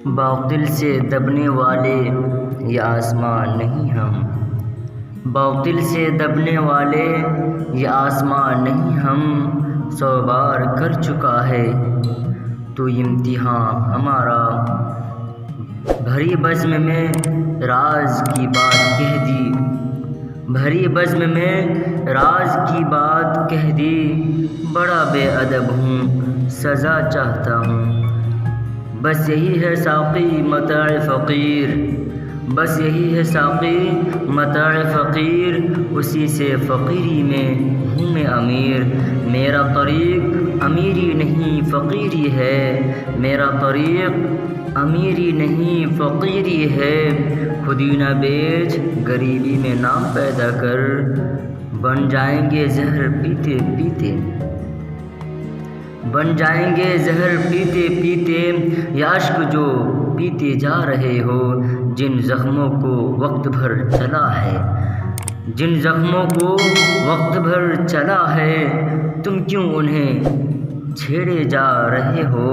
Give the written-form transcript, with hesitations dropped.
باطل سے دبنے والے یہ آسمان نہیں ہم، باطل سے دبنے والے یہ آسمان نہیں ہم، 100 بار کر چکا ہے تو امتحان ہمارا۔ بھری بزم میں راز کی بات کہہ دی، بھری بزم میں راز کی بات کہہ دی، بڑا بے ادب ہوں سزا چاہتا ہوں۔ بس یہی ہے ساقی متاع فقیر، بس یہی ہے ساقی متاع فقیر، اسی سے فقیری میں ہوں میں امیر۔ میرا طریق امیری نہیں فقیری ہے، میرا طریق امیری نہیں فقیری ہے۔ خودی نہ بیچ غریبی میں نام پیدا کر، بن جائیں گے زہر پیتے پیتے، بن جائیں گے زہر پیتے پیتے۔ یہ اشک جو پیتے جا رہے ہو، جن زخموں کو وقت بھر چلا ہے، جن زخموں کو وقت بھر چلا ہے، تم کیوں انہیں چھیڑے جا رہے ہو؟